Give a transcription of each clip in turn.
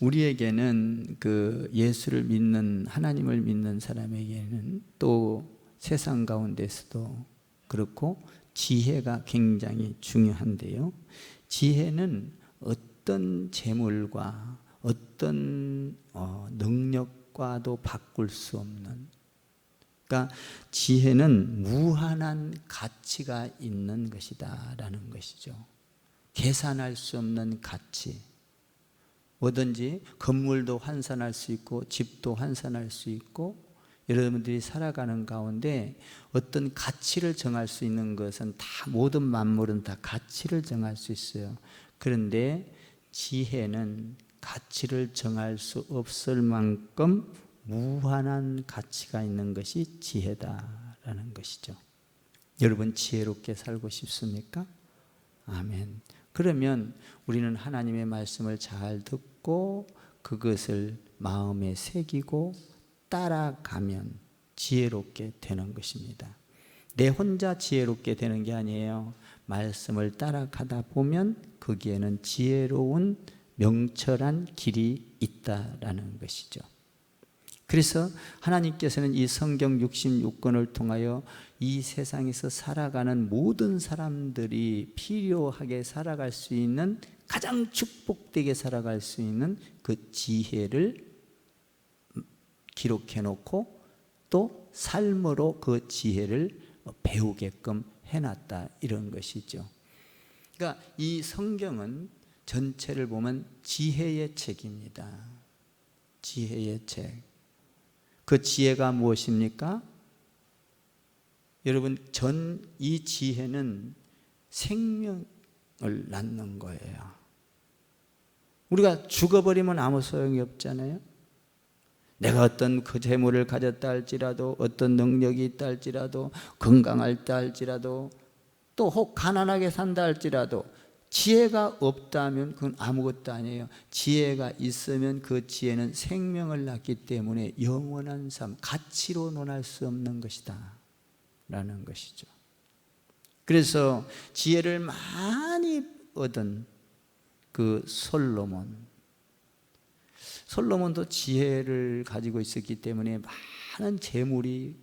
우리에게는 그 예수를 믿는, 하나님을 믿는 사람에게는 또 세상 가운데서도 그렇고 지혜가 굉장히 중요한데요. 지혜는 어떤 재물과 어떤 능력과도 바꿀 수 없는, 그러니까 지혜는 무한한 가치가 있는 것이다 라는 것이죠. 계산할 수 없는 가치. 뭐든지 건물도 환산할 수 있고 집도 환산할 수 있고, 여러분들이 살아가는 가운데 어떤 가치를 정할 수 있는 것은 다, 모든 만물은 다 가치를 정할 수 있어요. 그런데 지혜는 가치를 정할 수 없을 만큼 무한한 가치가 있는 것이 지혜다라는 것이죠. 여러분 지혜롭게 살고 싶습니까? 아멘. 그러면 우리는 하나님의 말씀을 잘 듣고 그것을 마음에 새기고 따라가면 지혜롭게 되는 것입니다. 내 혼자 지혜롭게 되는 게 아니에요. 말씀을 따라가다 보면 거기에는 지혜로운 명철한 길이 있다라는 것이죠. 그래서 하나님께서는 이 성경 66권을 통하여 이 세상에서 살아가는 모든 사람들이 필요하게 살아갈 수 있는, 가장 축복되게 살아갈 수 있는 그 지혜를 기록해 놓고 또 삶으로 그 지혜를 배우게끔 해놨다, 이런 것이죠. 그러니까 이 성경은 전체를 보면 지혜의 책입니다. 지혜의 책. 그 지혜가 무엇입니까? 여러분, 이 지혜는 생명을 낳는 거예요. 우리가 죽어버리면 아무 소용이 없잖아요. 내가 어떤 그 재물을 가졌다 할지라도, 어떤 능력이 있다 할지라도, 건강할다 할지라도, 또 혹 가난하게 산다 할지라도 지혜가 없다면 그건 아무것도 아니에요. 지혜가 있으면 그 지혜는 생명을 낳기 때문에 영원한 삶, 가치로 논할 수 없는 것이다 라는 것이죠. 그래서 지혜를 많이 얻은 그 솔로몬도 지혜를 가지고 있었기 때문에 많은 재물이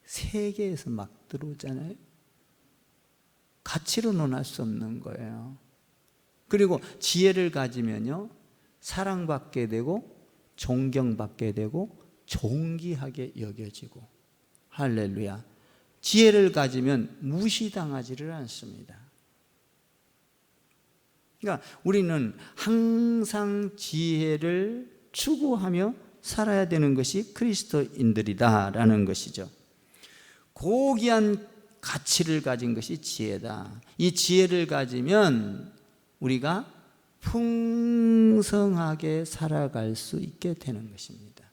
세계에서 막 들어오잖아요. 가치로 논할 수 없는 거예요. 그리고 지혜를 가지면요, 사랑받게 되고 존경받게 되고 존귀하게 여겨지고, 할렐루야. 지혜를 가지면 무시당하지를 않습니다. 그러니까 우리는 항상 지혜를 추구하며 살아야 되는 것이 그리스도인들이다라는 것이죠. 고귀한 가치를 가진 것이 지혜다. 이 지혜를 가지면 우리가 풍성하게 살아갈 수 있게 되는 것입니다.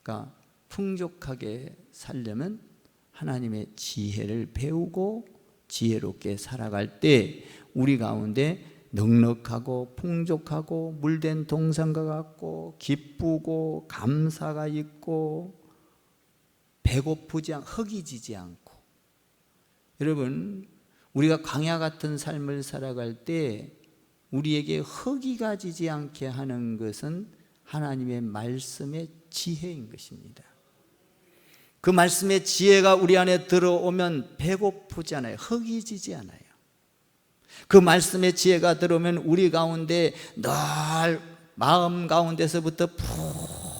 그러니까 풍족하게 살려면 하나님의 지혜를 배우고 지혜롭게 살아갈 때 우리 가운데 넉넉하고 풍족하고 물된 동산과 같고 기쁘고 감사가 있고 배고프지 않고 허기지지 않고, 여러분 우리가 광야 같은 삶을 살아갈 때 우리에게 허기가 지지 않게 하는 것은 하나님의 말씀의 지혜인 것입니다. 그 말씀의 지혜가 우리 안에 들어오면 배고프지 않아요. 허기지지 않아요. 그 말씀의 지혜가 들어오면 우리 가운데 늘 마음 가운데서부터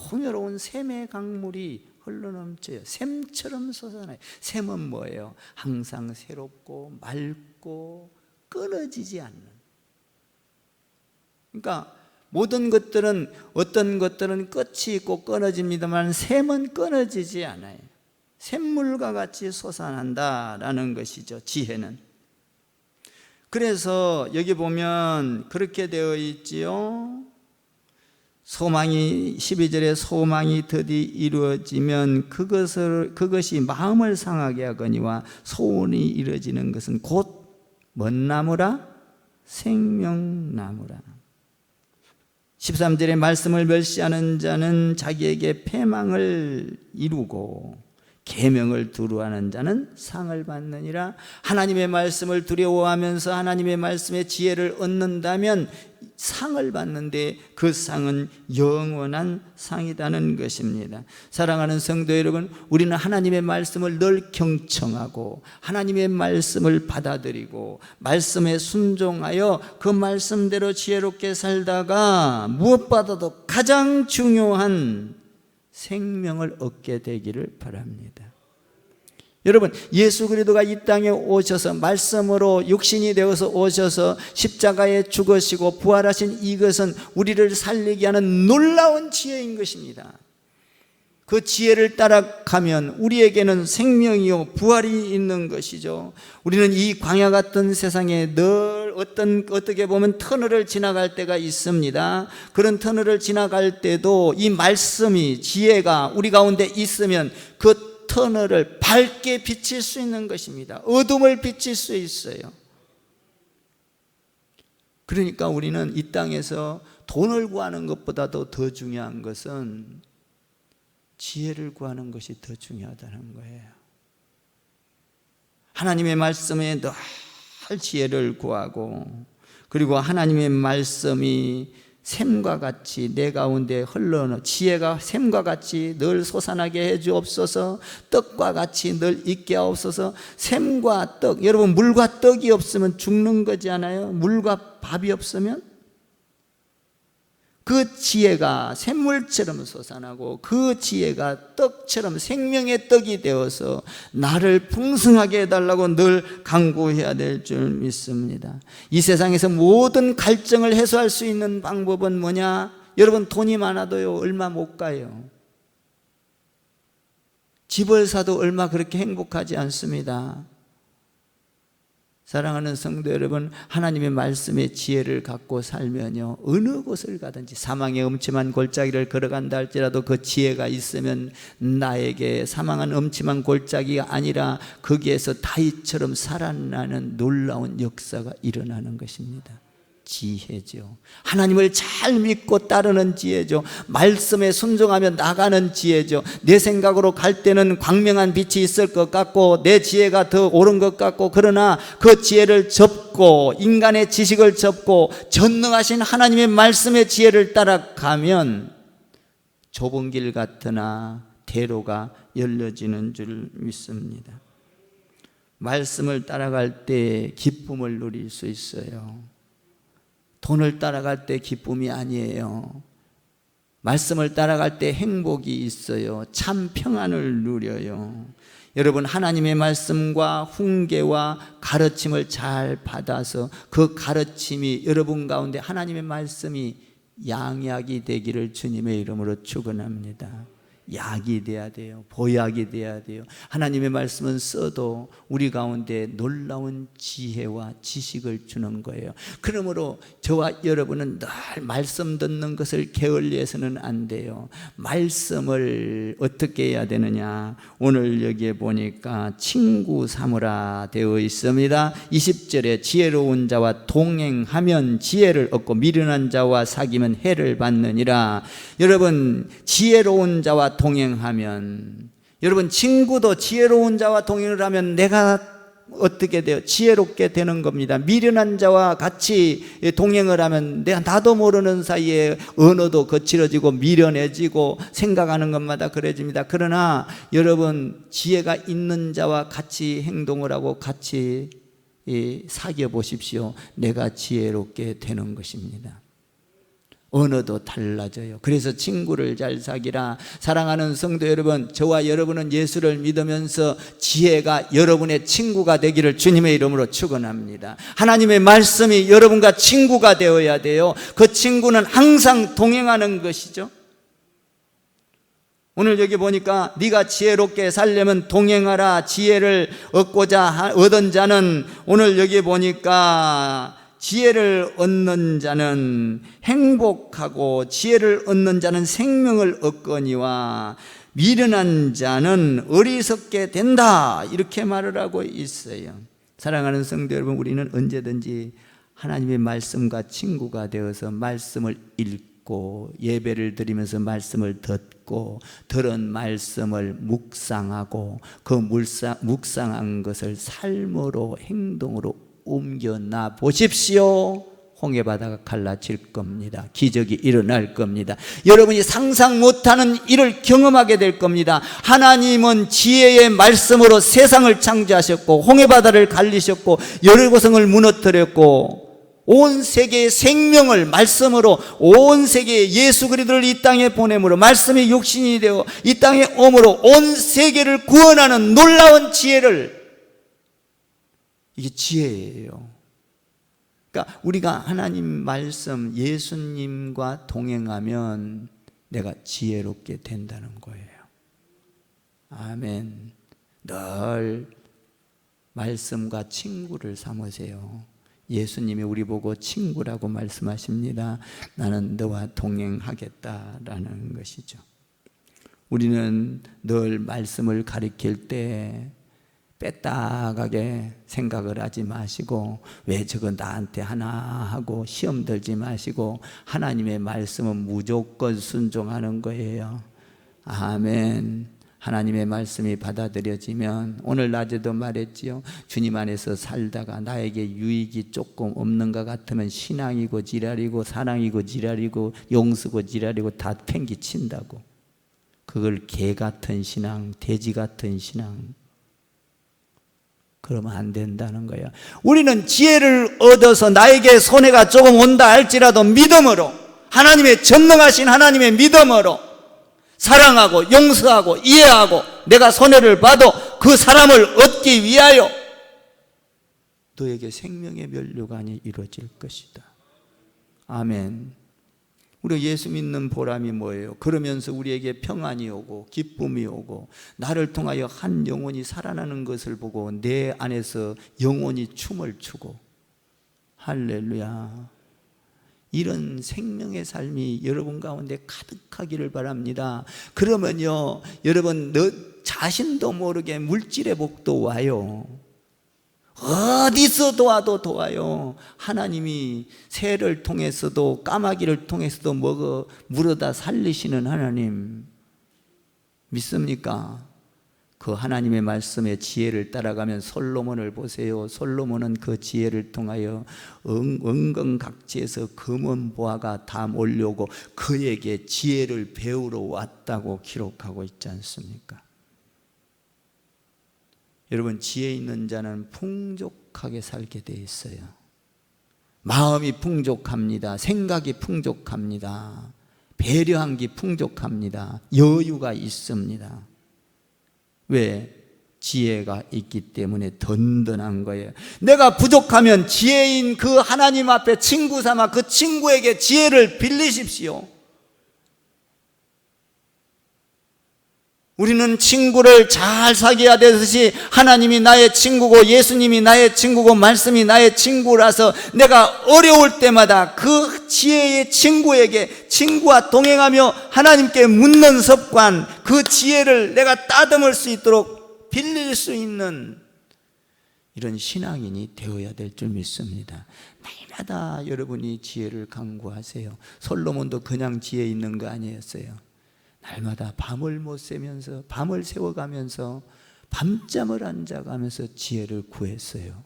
풍요로운 샘의 강물이 흘러넘쳐요. 샘처럼 솟아나요. 샘은 뭐예요? 항상 새롭고 맑고 끊어지지 않는. 그러니까 모든 것들은, 어떤 것들은 끝이 있고 끊어집니다만 샘은 끊어지지 않아요. 샘물과 같이 솟아난다라는 것이죠, 지혜는. 그래서 여기 보면 그렇게 되어 있지요. 소망이, 12절에 소망이 드디 이루어지면 그것이 마음을 상하게 하거니와 소원이 이루어지는 것은 곧 뭔 나무라? 생명나무라. 13절에 말씀을 멸시하는 자는 자기에게 패망을 이루고 계명을 두려워하는 자는 상을 받느니라. 하나님의 말씀을 두려워하면서 하나님의 말씀의 지혜를 얻는다면 상을 받는데 그 상은 영원한 상이라는 것입니다. 사랑하는 성도 여러분, 우리는 하나님의 말씀을 늘 경청하고 하나님의 말씀을 받아들이고 말씀에 순종하여 그 말씀대로 지혜롭게 살다가 무엇보다도 가장 중요한 생명을 얻게 되기를 바랍니다. 여러분, 예수 그리스도가 이 땅에 오셔서 말씀으로 육신이 되어서 오셔서 십자가에 죽으시고 부활하신 이것은 우리를 살리게 하는 놀라운 지혜인 것입니다. 그 지혜를 따라가면 우리에게는 생명이요 부활이 있는 것이죠. 우리는 이 광야 같은 세상에 늘 어떻게 보면 터널을 지나갈 때가 있습니다. 그런 터널을 지나갈 때도 이 말씀이, 지혜가 우리 가운데 있으면 그 터널을 밝게 비칠 수 있는 것입니다. 어둠을 비칠 수 있어요. 그러니까 우리는 이 땅에서 돈을 구하는 것보다도 더 중요한 것은 지혜를 구하는 것이 더 중요하다는 거예요. 하나님의 말씀에 늘 지혜를 구하고, 그리고 하나님의 말씀이 샘과 같이 내 가운데 흘러오는, 지혜가 샘과 같이 늘 솟아나게 해 주옵소서. 떡과 같이 늘 있게 하옵소서. 샘과 떡, 여러분 물과 떡이 없으면 죽는 거지 않아요? 물과 밥이 없으면? 그 지혜가 샘물처럼 솟아나고 그 지혜가 떡처럼 생명의 떡이 되어서 나를 풍성하게 해달라고 늘 간구해야 될 줄 믿습니다. 이 세상에서 모든 갈증을 해소할 수 있는 방법은 뭐냐? 여러분, 돈이 많아도요 얼마 못 가요. 집을 사도 얼마 그렇게 행복하지 않습니다. 사랑하는 성도 여러분, 하나님의 말씀의 지혜를 갖고 살면요 어느 곳을 가든지, 사망의 음침한 골짜기를 걸어간다 할지라도 그 지혜가 있으면 나에게 사망한 음침한 골짜기가 아니라 거기에서 다윗처럼 살아나는 놀라운 역사가 일어나는 것입니다. 지혜죠. 하나님을 잘 믿고 따르는 지혜죠. 말씀에 순종하며 나가는 지혜죠. 내 생각으로 갈 때는 광명한 빛이 있을 것 같고 내 지혜가 더 옳은 것 같고, 그러나 그 지혜를 접고 인간의 지식을 접고 전능하신 하나님의 말씀의 지혜를 따라가면 좁은 길 같으나 대로가 열려지는 줄 믿습니다. 말씀을 따라갈 때 기쁨을 누릴 수 있어요. 돈을 따라갈 때 기쁨이 아니에요. 말씀을 따라갈 때 행복이 있어요. 참 평안을 누려요. 여러분, 하나님의 말씀과 훈계와 가르침을 잘 받아서 그 가르침이 여러분 가운데, 하나님의 말씀이 양약이 되기를 주님의 이름으로 축원합니다. 약이 돼야 돼요. 보약이 돼야 돼요. 하나님의 말씀은 써도 우리 가운데 놀라운 지혜와 지식을 주는 거예요. 그러므로 저와 여러분은 늘 말씀 듣는 것을 게을리해서는 안 돼요. 말씀을 어떻게 해야 되느냐? 오늘 여기에 보니까 친구 삼으라 되어 있습니다. 20절에 지혜로운 자와 동행하면 지혜를 얻고 미련한 자와 사귀면 해를 받느니라. 여러분, 지혜로운 자와 동행하면, 여러분 친구도 지혜로운 자와 동행을 하면 내가 어떻게 돼요? 지혜롭게 되는 겁니다. 미련한 자와 같이 동행을 하면 나도 모르는 사이에 언어도 거칠어지고 미련해지고 생각하는 것마다 그래집니다. 그러나 여러분, 지혜가 있는 자와 같이 행동을 하고 같이 사귀어 보십시오. 내가 지혜롭게 되는 것입니다. 언어도 달라져요. 그래서 친구를 잘 사귀라. 사랑하는 성도 여러분, 저와 여러분은 예수를 믿으면서 지혜가 여러분의 친구가 되기를 주님의 이름으로 축원합니다. 하나님의 말씀이 여러분과 친구가 되어야 돼요. 그 친구는 항상 동행하는 것이죠. 오늘 여기 보니까 네가 지혜롭게 살려면 동행하라. 지혜를 얻은 자는, 오늘 여기 보니까 지혜를 얻는 자는 행복하고 지혜를 얻는 자는 생명을 얻거니와 미련한 자는 어리석게 된다, 이렇게 말을 하고 있어요. 사랑하는 성도 여러분, 우리는 언제든지 하나님의 말씀과 친구가 되어서 말씀을 읽고 읽고 예배를 드리면서 말씀을 듣고 들은 말씀을 묵상하고 그 묵상한 것을 삶으로 행동으로 옮겨나 보십시오. 홍해바다가 갈라질 겁니다. 기적이 일어날 겁니다. 여러분이 상상 못하는 일을 경험하게 될 겁니다. 하나님은 지혜의 말씀으로 세상을 창조하셨고 홍해바다를 갈리셨고 여리고성을 무너뜨렸고 온 세계의 생명을 말씀으로 온 세계에 예수 그리스도를 이 땅에 보내므로 말씀이 육신이 되어 이 땅에 오므로 온 세계를 구원하는 놀라운 지혜를, 이게 지혜예요. 그러니까 우리가 하나님 말씀 예수님과 동행하면 내가 지혜롭게 된다는 거예요. 아멘. 늘 말씀과 친구를 삼으세요. 예수님이 우리 보고 친구라고 말씀하십니다. 나는 너와 동행하겠다라는 것이죠. 우리는 늘 말씀을 가리킬 때 빼딱하게 생각을 하지 마시고 왜 저거 나한테 하나 하고 시험 들지 마시고 하나님의 말씀은 무조건 순종하는 거예요. 아멘. 하나님의 말씀이 받아들여지면, 오늘 낮에도 말했지요. 주님 안에서 살다가 나에게 유익이 조금 없는 것 같으면 신앙이고 지랄이고 사랑이고 지랄이고 용서고 지랄이고 다 팽개친다고. 그걸 개 같은 신앙, 돼지 같은 신앙, 그러면 안 된다는 거예요. 우리는 지혜를 얻어서 나에게 손해가 조금 온다 할지라도 믿음으로, 하나님의 전능하신 하나님의 믿음으로 사랑하고 용서하고 이해하고 내가 손해를 봐도 그 사람을 얻기 위하여 너에게 생명의 면류관이 이루어질 것이다. 아멘. 우리가 예수 믿는 보람이 뭐예요? 그러면서 우리에게 평안이 오고 기쁨이 오고 나를 통하여 한 영혼이 살아나는 것을 보고 내 안에서 영혼이 춤을 추고, 할렐루야. 이런 생명의 삶이 여러분 가운데 가득하기를 바랍니다. 그러면요, 여러분 너 자신도 모르게 물질의 복도 와요. 어디서 도와도 도와요. 하나님이 새를 통해서도 까마귀를 통해서도 물어다 살리시는 하나님 믿습니까? 그 하나님의 말씀의 지혜를 따라가면 솔로몬을 보세요. 솔로몬은 그 지혜를 통하여 은근각지에서 금은 보화가 다 몰려오고 그에게 지혜를 배우러 왔다고 기록하고 있지 않습니까? 여러분, 지혜 있는 자는 풍족하게 살게 돼 있어요. 마음이 풍족합니다. 생각이 풍족합니다. 배려한 게 풍족합니다. 여유가 있습니다. 왜? 지혜가 있기 때문에 든든한 거예요. 내가 부족하면 지혜인 그 하나님 앞에 친구 삼아 그 친구에게 지혜를 빌리십시오. 우리는 친구를 잘 사귀어야 되듯이 하나님이 나의 친구고 예수님이 나의 친구고 말씀이 나의 친구라서 내가 어려울 때마다 그 지혜의 친구에게, 친구와 동행하며 하나님께 묻는 습관, 그 지혜를 내가 따듬을 수 있도록 빌릴 수 있는 이런 신앙인이 되어야 될 줄 믿습니다. 날마다 여러분이 지혜를 강구하세요. 솔로몬도 그냥 지혜 있는 거 아니었어요. 날마다 밤을 못 새면서, 밤을 새워가면서 밤잠을 안 자가면서 지혜를 구했어요.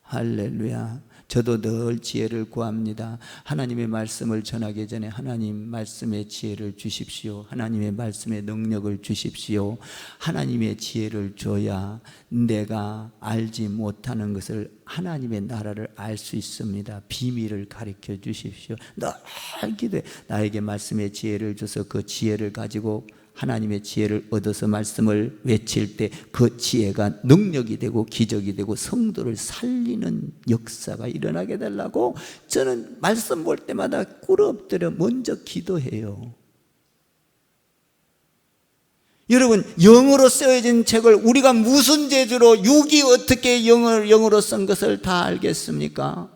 할렐루야. 저도 늘 지혜를 구합니다. 하나님의 말씀을 전하기 전에 하나님 말씀의 지혜를 주십시오. 하나님의 말씀의 능력을 주십시오. 하나님의 지혜를 줘야 내가 알지 못하는 것을, 하나님의 나라를 알 수 있습니다. 비밀을 가르쳐 주십시오. 늘 기도해. 나에게 말씀의 지혜를 줘서 그 지혜를 가지고 하나님의 지혜를 얻어서 말씀을 외칠 때 그 지혜가 능력이 되고 기적이 되고 성도를 살리는 역사가 일어나게 되려고 저는 말씀 볼 때마다 꿇어 엎드려 먼저 기도해요. 여러분, 영어로 쓰여진 책을 우리가 무슨 재주로, 육이 어떻게 영어로 쓴 것을 다 알겠습니까?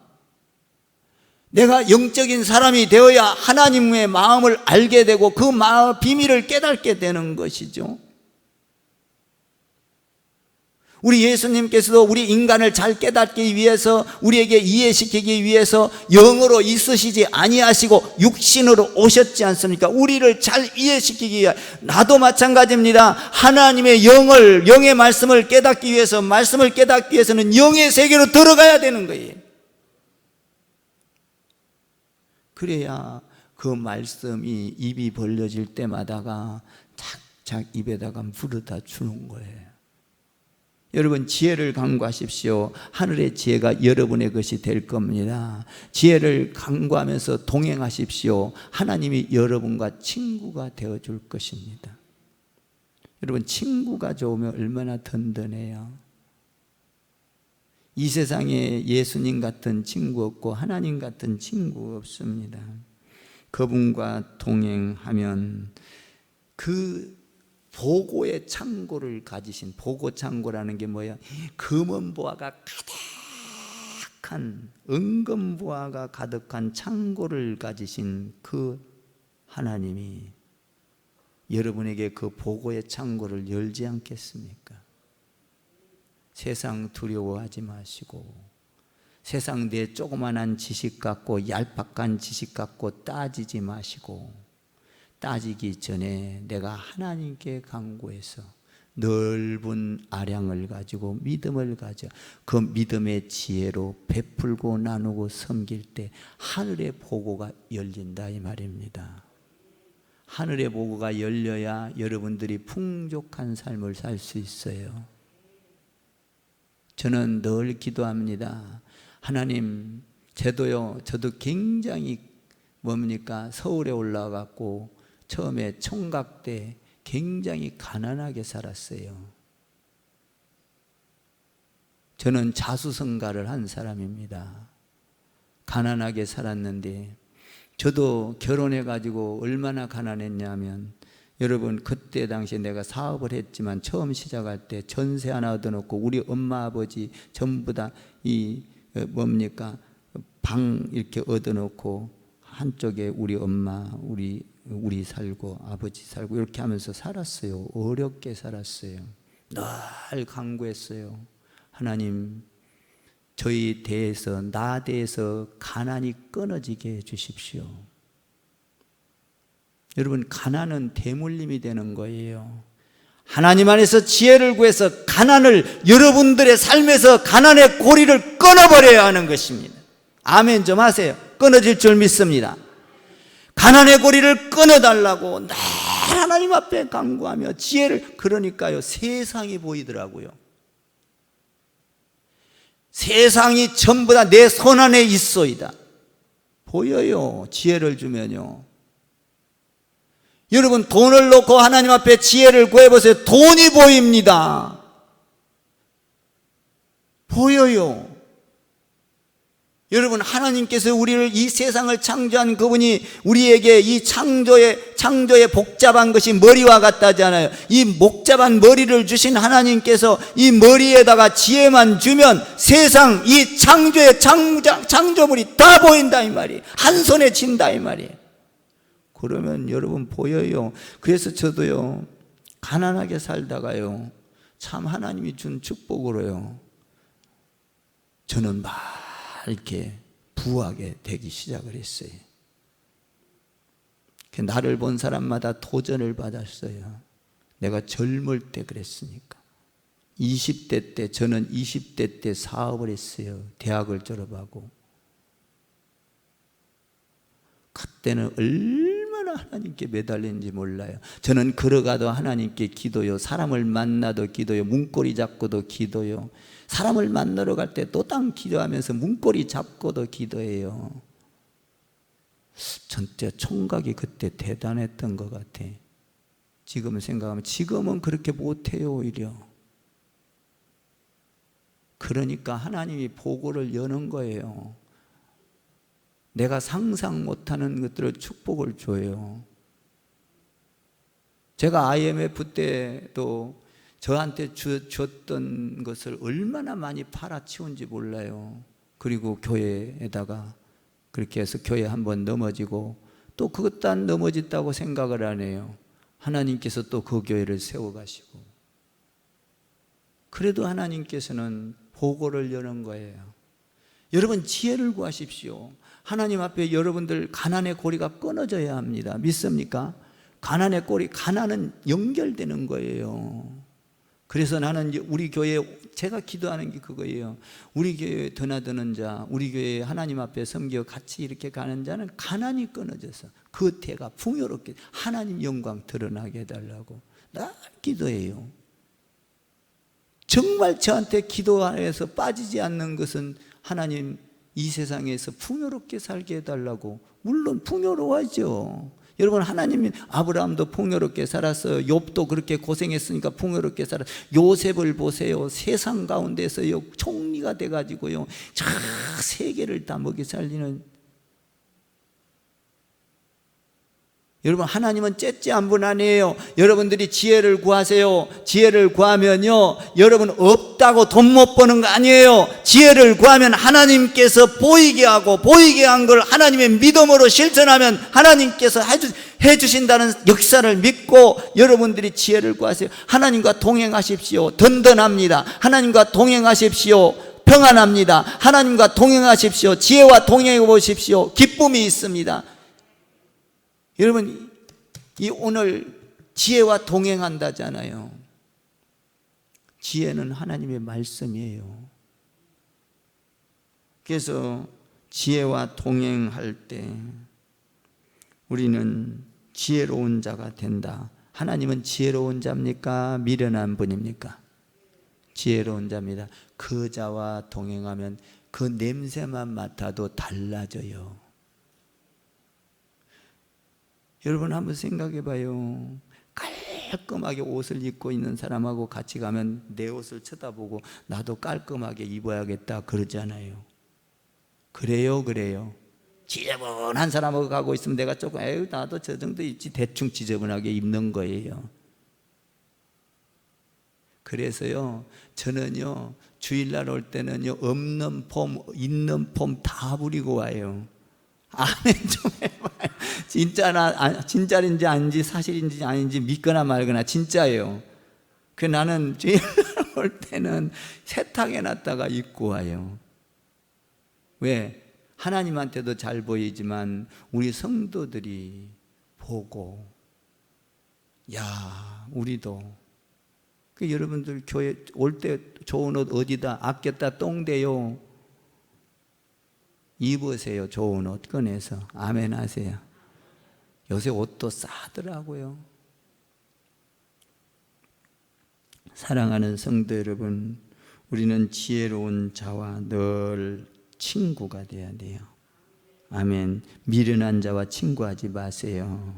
내가 영적인 사람이 되어야 하나님의 마음을 알게 되고 그 마음 비밀을 깨닫게 되는 것이죠. 우리 예수님께서도 우리 인간을 잘 깨닫기 위해서, 우리에게 이해시키기 위해서 영으로 있으시지 아니하시고 육신으로 오셨지 않습니까? 우리를 잘 이해시키기 위해. 나도 마찬가지입니다. 하나님의 영의 말씀을 깨닫기 위해서, 말씀을 깨닫기 위해서는 영의 세계로 들어가야 되는 거예요. 그래야 그 말씀이 입이 벌려질 때마다가 착착 입에다가 물어다 주는 거예요. 여러분, 지혜를 간구하십시오. 하늘의 지혜가 여러분의 것이 될 겁니다. 지혜를 간구하면서 동행하십시오. 하나님이 여러분과 친구가 되어줄 것입니다. 여러분, 친구가 좋으면 얼마나 든든해요. 이 세상에 예수님 같은 친구 없고 하나님 같은 친구 없습니다. 그분과 동행하면 그 보고의 창고를 가지신, 보고 창고라는 게 뭐야? 금은보화가 가득한, 은금보화가 가득한 창고를 가지신 그 하나님이 여러분에게 그 보고의 창고를 열지 않겠습니까? 세상 두려워하지 마시고, 세상 내 조그만한 지식 갖고, 얄팍한 지식 갖고 따지지 마시고, 따지기 전에 내가 하나님께 간구해서 넓은 아량을 가지고 믿음을 가져 그 믿음의 지혜로 베풀고 나누고 섬길 때 하늘의 보고가 열린다 이 말입니다. 하늘의 보고가 열려야 여러분들이 풍족한 삶을 살 수 있어요. 저는 늘 기도합니다. 하나님, 저도 굉장히 서울에 올라가고 처음에 총각 때 굉장히 가난하게 살았어요. 저는 자수성가를 한 사람입니다. 가난하게 살았는데 저도 결혼해가지고 얼마나 가난했냐면, 여러분, 그때 당시에 내가 사업을 했지만 처음 시작할 때 전세 하나 얻어놓고 우리 엄마 아버지 전부 다 방 이렇게 얻어놓고 한쪽에 우리 엄마 우리 살고 아버지 살고 이렇게 하면서 살았어요. 어렵게 살았어요. 늘 간구했어요. 하나님, 저희 대에서, 나 대에서 가난이 끊어지게 해주십시오. 여러분, 가난은 대물림이 되는 거예요. 하나님 안에서 지혜를 구해서 가난을, 여러분들의 삶에서 가난의 고리를 끊어버려야 하는 것입니다. 아멘 좀 하세요. 끊어질 줄 믿습니다. 가난의 고리를 끊어달라고 늘 하나님 앞에 간구하며 지혜를, 그러니까요, 세상이 보이더라고요. 세상이 전부 다 내 손 안에 있소이다. 보여요. 지혜를 주면요. 여러분, 돈을 놓고 하나님 앞에 지혜를 구해보세요. 돈이 보입니다. 보여요. 여러분, 하나님께서 우리를, 이 세상을 창조한 그분이 우리에게 이 창조의 복잡한 것이 머리와 같다잖아요. 이 복잡한 머리를 주신 하나님께서 이 머리에다가 지혜만 주면 세상, 이 창조의 창조물이 다 보인다 이 말이에요. 한 손에 쥔다 이 말이에요. 그러면 여러분 보여요. 그래서 저도요, 가난하게 살다가요, 참 하나님이 준 축복으로요, 저는 막 이렇게 부하게 되기 시작을 했어요. 나를 본 사람마다 도전을 받았어요. 내가 젊을 때 그랬으니까. 20대 때, 저는 20대 때 사업을 했어요. 대학을 졸업하고. 그때는 얼마나 하나님께 매달리는지 몰라요. 저는 걸어가도 하나님께 기도요, 사람을 만나도 기도요, 문고리 잡고도 기도요, 사람을 만나러 갈 때 또 땅 기도하면서 문고리 잡고도 기도해요. 전때 총각이 그때 대단했던 것 같아. 지금은 생각하면, 지금은 그렇게 못해요. 오히려. 그러니까 하나님이 보고를 여는 거예요. 내가 상상 못하는 것들을 축복을 줘요. 제가 IMF 때도 저한테 줬던 것을 얼마나 많이 팔아치운지 몰라요. 그리고 교회에다가 그렇게 해서 교회 한번 넘어지고 또 그것도 안 넘어졌다고 생각을 안 해요. 하나님께서 또 그 교회를 세워가시고. 그래도 하나님께서는 보고를 여는 거예요. 여러분, 지혜를 구하십시오. 하나님 앞에 여러분들 가난의 고리가 끊어져야 합니다. 믿습니까? 가난의 꼬리, 가난은 연결되는 거예요. 그래서 나는 우리 교회, 제가 기도하는 게 그거예요. 우리 교회에 드나드는 자, 우리 교회에 하나님 앞에 섬겨 같이 이렇게 가는 자는 가난이 끊어져서 그 태가 풍요롭게 하나님 영광 드러나게 해달라고 늘 기도해요. 정말 저한테 기도해서 빠지지 않는 것은 하나님 이 세상에서 풍요롭게 살게 해달라고. 물론 풍요로워하죠. 여러분, 하나님이 아브라함도 풍요롭게 살았어요. 욥도 그렇게 고생했으니까 풍요롭게 살았어요. 요셉을 보세요. 세상 가운데서요 총리가 돼가지고요 저 세계를 다 먹이 살리는. 여러분, 하나님은 째째한 분 아니에요. 여러분들이 지혜를 구하세요. 지혜를 구하면요 여러분 없다고 돈 못 버는 거 아니에요. 지혜를 구하면 하나님께서 보이게 하고, 보이게 한 걸 하나님의 믿음으로 실천하면 하나님께서 해주신다는 역사를 믿고 여러분들이 지혜를 구하세요. 하나님과 동행하십시오. 든든합니다. 하나님과 동행하십시오. 평안합니다. 하나님과 동행하십시오. 지혜와 동행해 보십시오. 기쁨이 있습니다. 여러분, 이 오늘 지혜와 동행한다잖아요. 지혜는 하나님의 말씀이에요. 그래서 지혜와 동행할 때 우리는 지혜로운 자가 된다. 하나님은 지혜로운 자입니까? 미련한 분입니까? 지혜로운 자입니다. 그 자와 동행하면 그 냄새만 맡아도 달라져요. 여러분, 한번 생각해 봐요. 깔끔하게 옷을 입고 있는 사람하고 같이 가면 내 옷을 쳐다보고 나도 깔끔하게 입어야겠다 그러잖아요. 그래요? 지저분한 사람하고 가고 있으면 내가 조금 에휴 나도 저 정도 입지, 대충 지저분하게 입는 거예요. 그래서요 저는요 주일날 올 때는요 없는 폼 있는 폼 다 부리고 와요. 아멘 좀 해봐요. 진짜인지 아닌지 사실인지 아닌지 믿거나 말거나 진짜예요. 그 나는 주일날 올 때는 세탁해놨다가 입고 와요. 왜? 하나님한테도 잘 보이지만 우리 성도들이 보고, 야 우리도 그 여러분들 교회 올 때 좋은 옷 어디다 아꼈다 똥대요. 입으세요. 좋은 옷 꺼내서. 아멘 하세요. 요새 옷도 싸더라고요. 사랑하는 성도 여러분, 우리는 지혜로운 자와 늘 친구가 돼야 돼요. 아멘. 미련한 자와 친구하지 마세요.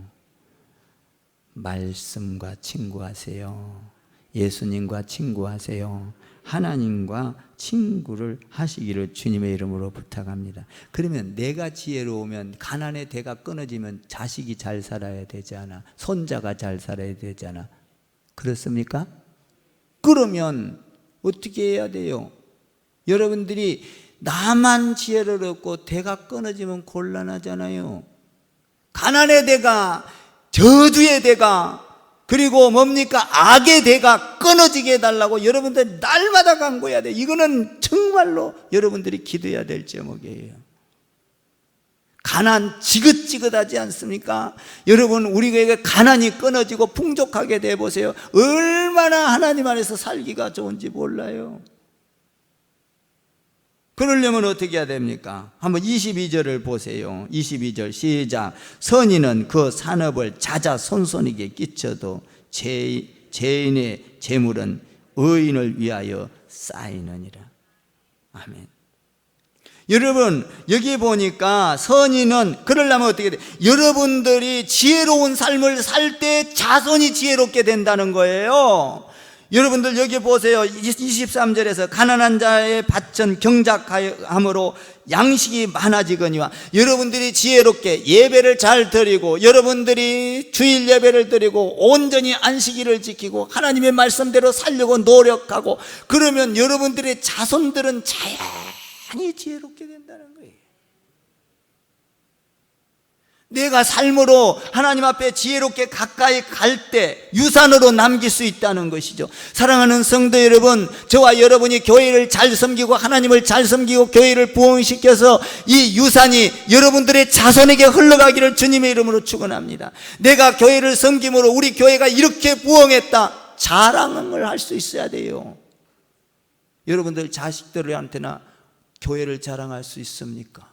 말씀과 친구하세요. 예수님과 친구하세요. 하나님과 친구를 하시기를 주님의 이름으로 부탁합니다. 그러면 내가 지혜로우면 가난의 대가 끊어지면 자식이 잘 살아야 되지 않아? 손자가 잘 살아야 되지 않아? 그렇습니까? 그러면 어떻게 해야 돼요? 여러분들이 나만 지혜를 얻고 대가 끊어지면 곤란하잖아요. 가난의 대가, 저주의 대가, 그리고 뭡니까? 악의 대가 끊어지게 해달라고 여러분들 날마다 간구해야 돼. 이거는 정말로 여러분들이 기도해야 될 제목이에요. 가난 지긋지긋하지 않습니까? 여러분 우리에게 가난이 끊어지고 풍족하게 돼 보세요. 얼마나 하나님 안에서 살기가 좋은지 몰라요. 그러려면 어떻게 해야 됩니까? 한번 22절을 보세요. 22절 시작. 선인은 그 산업을 자자손손에게 끼쳐도 죄인의 재물은 의인을 위하여 쌓이느니라. 아멘. 여러분 여기 보니까 선인은 그러려면 어떻게 돼? 여러분들이 지혜로운 삶을 살 때 자손이 지혜롭게 된다는 거예요. 여러분들 여기 보세요. 23절에서 가난한 자의 밭은 경작함으로 양식이 많아지거니와, 여러분들이 지혜롭게 예배를 잘 드리고 여러분들이 주일 예배를 드리고 온전히 안식일을 지키고 하나님의 말씀대로 살려고 노력하고 그러면 여러분들의 자손들은 자연히 지혜롭게 된다는 거예요. 내가 삶으로 하나님 앞에 지혜롭게 가까이 갈 때 유산으로 남길 수 있다는 것이죠. 사랑하는 성도 여러분, 저와 여러분이 교회를 잘 섬기고 하나님을 잘 섬기고 교회를 부흥시켜서 이 유산이 여러분들의 자손에게 흘러가기를 주님의 이름으로 축원합니다. 내가 교회를 섬김으로 우리 교회가 이렇게 부흥했다, 자랑을 할 수 있어야 돼요. 여러분들 자식들한테나 교회를 자랑할 수 있습니까?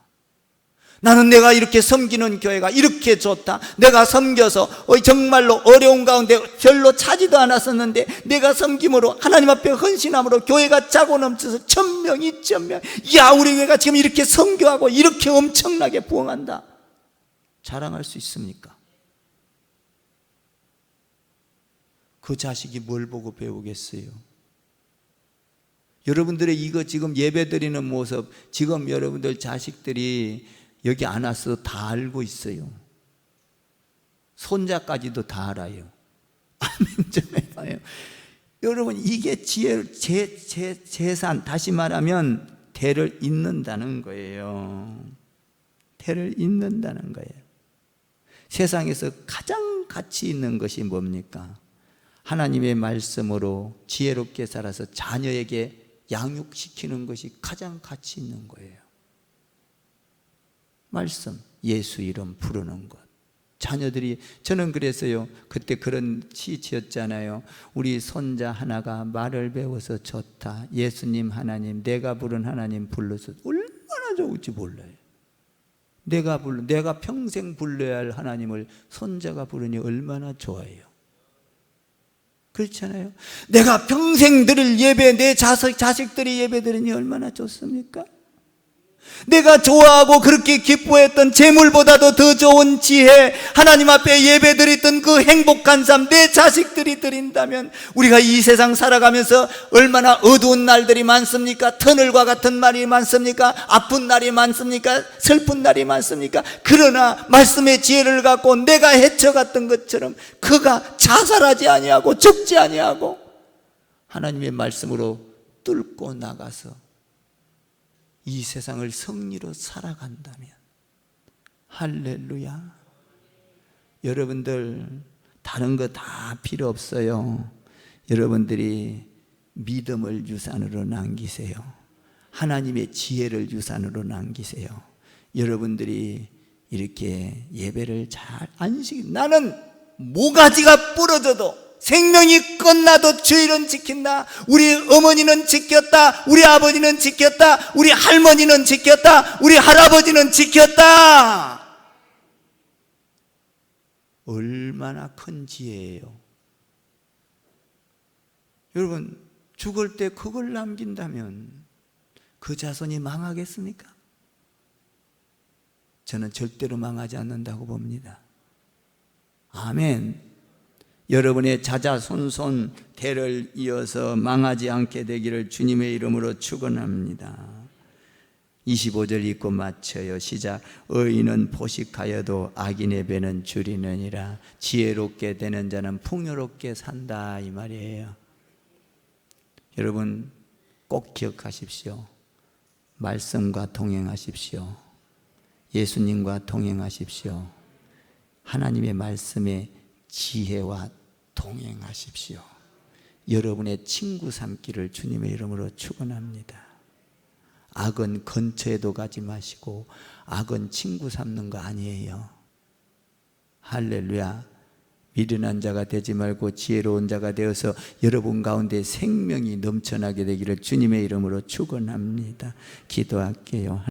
나는 내가 이렇게 섬기는 교회가 이렇게 좋다, 내가 섬겨서 정말로 어려운 가운데 별로 차지도 않았었는데 내가 섬김으로 하나님 앞에 헌신함으로 교회가 짜고 넘쳐서 1000명, 2000명, 야 우리 교회가 지금 이렇게 선교하고 이렇게 엄청나게 부흥한다, 자랑할 수 있습니까? 그 자식이 뭘 보고 배우겠어요? 여러분들의 이거 지금 예배드리는 모습, 지금 여러분들 자식들이 여기 안 왔어도 다 알고 있어요. 손자까지도 다 알아요. 아멘 좀 해봐요. 여러분, 이게 재산, 다시 말하면 대를 잇는다는 거예요. 대를 잇는다는 거예요. 세상에서 가장 가치 있는 것이 뭡니까? 하나님의 말씀으로 지혜롭게 살아서 자녀에게 양육시키는 것이 가장 가치 있는 거예요. 말씀, 예수 이름 부르는 것. 자녀들이, 저는 그랬어요. 그때 그런 시 지었잖아요. 우리 손자 하나가 말을 배워서 좋다, 예수님 하나님, 내가 부른 하나님 불러서 얼마나 좋을지 몰라요. 내가 평생 불러야 할 하나님을 손자가 부르니 얼마나 좋아요. 그렇잖아요. 내가 평생 드릴 예배, 내 자식들이 예배 드리니 얼마나 좋습니까? 내가 좋아하고 그렇게 기뻐했던 재물보다도 더 좋은 지혜, 하나님 앞에 예배드렸던 그 행복한 삶 내 자식들이 드린다면 우리가 이 세상 살아가면서 얼마나 어두운 날들이 많습니까? 터널과 같은 날이 많습니까? 아픈 날이 많습니까? 슬픈 날이 많습니까? 그러나 말씀의 지혜를 갖고 내가 헤쳐갔던 것처럼 그가 자살하지 아니하고 죽지 아니하고 하나님의 말씀으로 뚫고 나가서 이 세상을 승리로 살아간다면, 할렐루야. 여러분들 다른 거 다 필요 없어요. 여러분들이 믿음을 유산으로 남기세요. 하나님의 지혜를 유산으로 남기세요. 여러분들이 이렇게 예배를 잘 나는 모가지가 부러져도, 생명이 끝나도 주일은 지킨다, 우리 어머니는 지켰다, 우리 아버지는 지켰다, 우리 할머니는 지켰다, 우리 할아버지는 지켰다. 얼마나 큰 지혜예요. 여러분, 죽을 때 그걸 남긴다면 그 자손이 망하겠습니까? 저는 절대로 망하지 않는다고 봅니다. 아멘. 여러분의 자자손손 대를 이어서 망하지 않게 되기를 주님의 이름으로 축원합니다. 25절 읽고 마쳐요. 시작. 의인은 포식하여도 악인의 배는 줄이느니라. 지혜롭게 되는 자는 풍요롭게 산다, 이 말이에요. 여러분 꼭 기억하십시오. 말씀과 동행하십시오. 예수님과 동행하십시오. 하나님의 말씀에 지혜와 동행하십시오. 여러분의 친구 삼기를 주님의 이름으로 축원합니다. 악은 근처에도 가지 마시고 악은 친구 삼는 거 아니에요. 할렐루야. 미련한 자가 되지 말고 지혜로운 자가 되어서 여러분 가운데 생명이 넘쳐나게 되기를 주님의 이름으로 축원합니다. 기도할게요.